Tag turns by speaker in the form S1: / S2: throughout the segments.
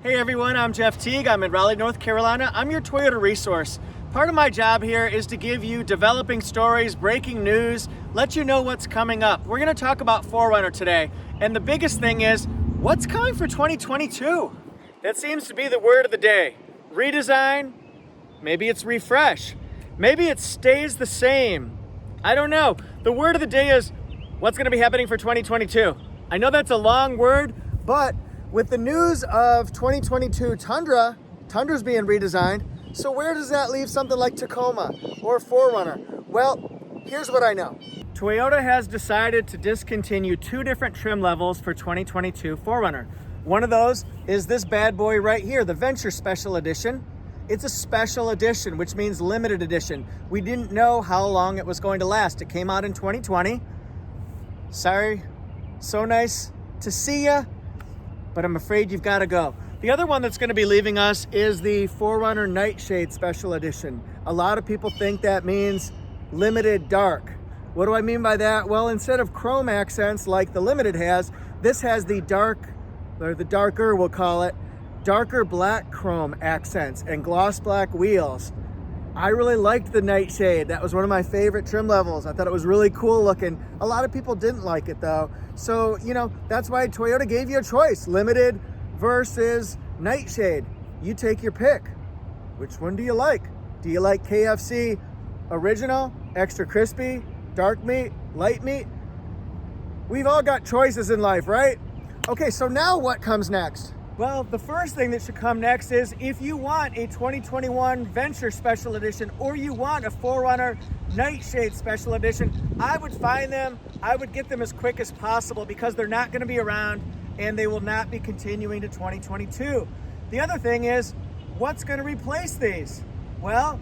S1: Hey everyone, I'm Jeff Teague. I'm in Raleigh, North Carolina. I'm your Toyota resource. Part of my job here is to give you developing stories, breaking news, let you know what's coming up. We're going to talk about 4Runner today. And the biggest thing is, what's coming for 2022? That seems to be the word of the day. Redesign, maybe it's refresh, maybe it stays the same. I don't know. The word of the day is, what's going to be happening for 2022? I know that's a long word, but with the news of 2022 Tundra's being redesigned, so where does that leave something like Tacoma or 4Runner? Well, here's what I know. Toyota has decided to discontinue 2 different trim levels for 2022 4Runner. One of those is this bad boy right here, the Venture Special Edition. It's a special edition, which means limited edition. We didn't know how long it was going to last. It came out in 2020. Sorry, so nice to see ya, but I'm afraid you've got to go. The other one that's going to be leaving us is the 4Runner Nightshade Special Edition. A lot of people think that means limited dark. What do I mean by that? Well, instead of chrome accents like the Limited has, this has the dark, or the darker we'll call it, darker black chrome accents and gloss black wheels. I really liked the Nightshade. That was one of my favorite trim levels. I thought it was really cool looking. A lot of people didn't like it though. So, that's why Toyota gave you a choice. Limited versus Nightshade. You take your pick. Which one do you like? Do you like KFC original, extra crispy, dark meat, light meat? We've all got choices in life, right? Okay, so now what comes next? Well, the first thing that should come next is if you want a 2021 Venture Special Edition or you want a 4Runner Nightshade Special Edition, I would find them, I would get them as quick as possible because they're not going to be around and they will not be continuing to 2022. The other thing is, what's going to replace these? Well,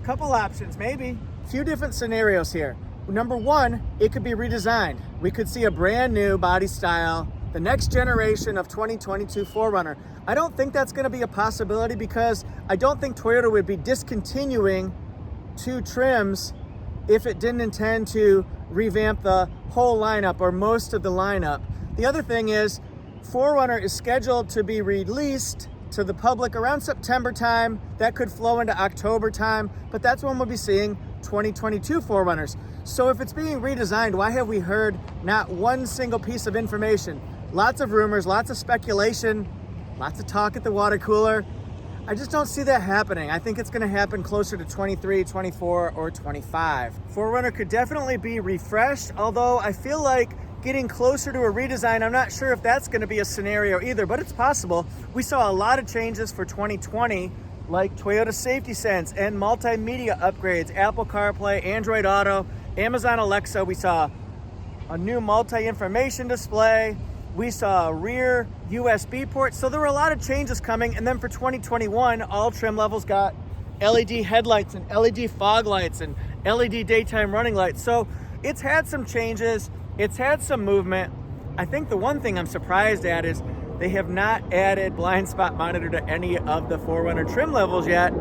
S1: a couple options, maybe. A few different scenarios here. Number one, it could be redesigned. We could see a brand new body style, the next generation of 2022 4Runner. I don't think that's going to be a possibility because I don't think Toyota would be discontinuing 2 trims if it didn't intend to revamp the whole lineup or most of the lineup. The other thing is 4Runner is scheduled to be released to the public around September time. That could flow into October time, but that's when we'll be seeing 2022 4Runners. So if it's being redesigned, why have we heard not one single piece of information? Lots of rumors, lots of speculation, lots of talk at the water cooler. I just don't see that happening. I think it's going to happen closer to 23, 24, or 25. 4Runner could definitely be refreshed, although I feel like getting closer to a redesign, I'm not sure if that's going to be a scenario either, but it's possible. We saw a lot of changes for 2020, like Toyota Safety Sense and multimedia upgrades, Apple CarPlay, Android Auto, Amazon Alexa. We saw a new multi-information display. We saw a rear USB port. So there were a lot of changes coming. And then for 2021, all trim levels got LED headlights and LED fog lights and LED daytime running lights. So it's had some changes. It's had some movement. I think the one thing I'm surprised at is they have not added blind spot monitor to any of the 4Runner trim levels yet.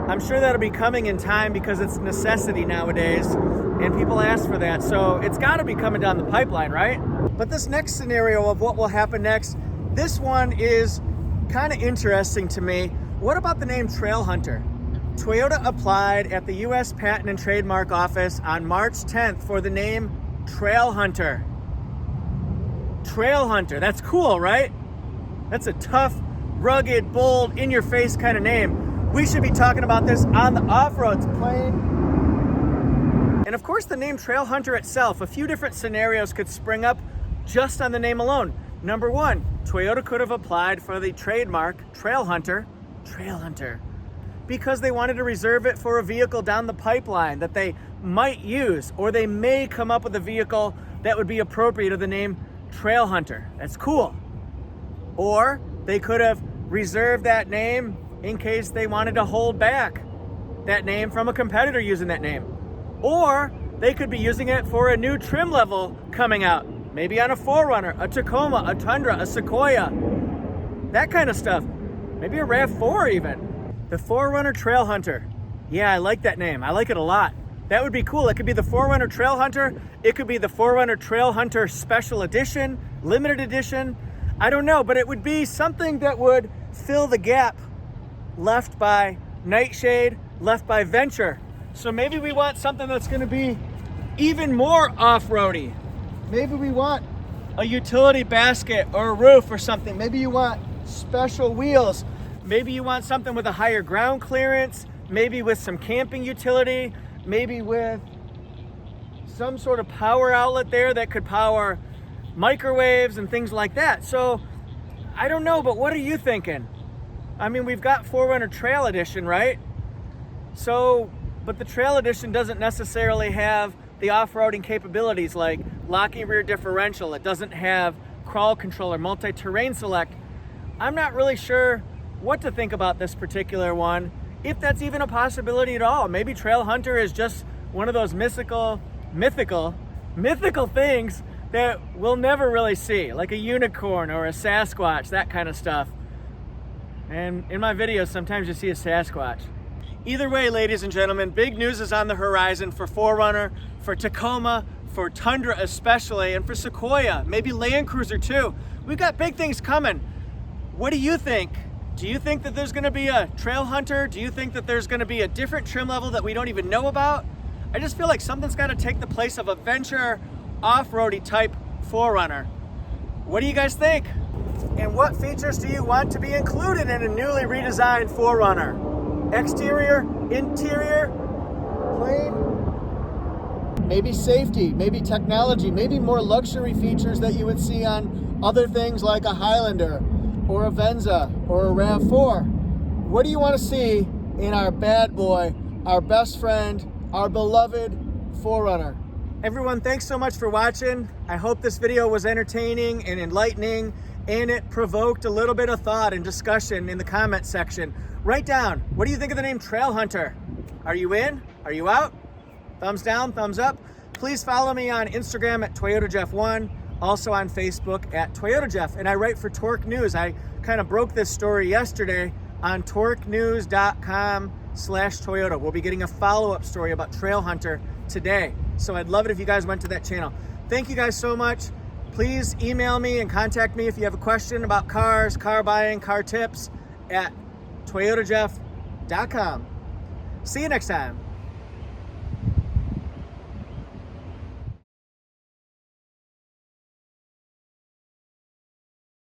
S1: I'm sure that'll be coming in time because it's a necessity nowadays and people ask for that. So it's got to be coming down the pipeline, right? But this next scenario of what will happen next, this one is kind of interesting to me. What about the name Trailhunter? Toyota applied at the US Patent and Trademark Office on March 10th for the name Trailhunter. Trailhunter, that's cool, right? That's a tough, rugged, bold, in-your-face kind of name. We should be talking about this on the off-roads plane. And of course, the name Trailhunter itself, a few different scenarios could spring up just on the name alone. Number one, Toyota could have applied for the trademark Trailhunter, because they wanted to reserve it for a vehicle down the pipeline that they might use, or they may come up with a vehicle that would be appropriate of the name Trailhunter. That's cool. Or they could have reserved that name in case they wanted to hold back that name from a competitor using that name. Or they could be using it for a new trim level coming out. Maybe on a 4Runner, a Tacoma, a Tundra, a Sequoia, that kind of stuff. Maybe a RAV4 even. The 4Runner Trailhunter. Yeah, I like that name. I like it a lot. That would be cool. It could be the 4Runner Trailhunter. It could be the 4Runner Trailhunter Special Edition, Limited Edition. I don't know, but it would be something that would fill the gap left by Nightshade, left by Venture. So maybe we want something that's going to be even more off-roady. Maybe we want a utility basket or a roof or something. Maybe you want special wheels. Maybe you want something with a higher ground clearance, maybe with some camping utility, maybe with some sort of power outlet there that could power microwaves and things like that. So I don't know, but what are you thinking? I mean, we've got 4Runner Trail Edition, right? So, but the Trail Edition doesn't necessarily have the off-roading capabilities like locking rear differential. It doesn't have crawl control or multi-terrain select. I'm not really sure what to think about this particular one, if that's even a possibility at all. Maybe Trailhunter is just one of those mythical things that we'll never really see, like a unicorn or a Sasquatch, that kind of stuff. And in my videos, sometimes you see a Sasquatch. Either way, ladies and gentlemen, big news is on the horizon for 4Runner, for Tacoma, for Tundra especially, and for Sequoia, maybe Land Cruiser too. We've got big things coming. What do you think? Do you think that there's going to be a Trailhunter? Do you think that there's going to be a different trim level that we don't even know about? I just feel like something's got to take the place of a Venture off-roady type 4Runner. What do you guys think? And what features do you want to be included in a newly redesigned 4Runner? Exterior, interior, plain? Maybe safety, maybe technology, maybe more luxury features that you would see on other things like a Highlander or a Venza or a RAV4. What do you want to see in our bad boy, our best friend, our beloved 4Runner? Everyone, thanks so much for watching. I hope this video was entertaining and enlightening, and it provoked a little bit of thought and discussion in the comment section. Write down, what do you think of the name Trailhunter? Are you in? Are you out? Thumbs down, thumbs up. Please follow me on Instagram at ToyotaJeff1, also on Facebook at ToyotaJeff, and I write for Torque News. I kind of broke this story yesterday on torquenews.com/Toyota. We'll be getting a follow-up story about Trailhunter today, so I'd love it if you guys went to that channel. Thank you guys so much. Please email me and contact me if you have a question about cars, car buying, car tips at ToyotaJeff.com. See you next time.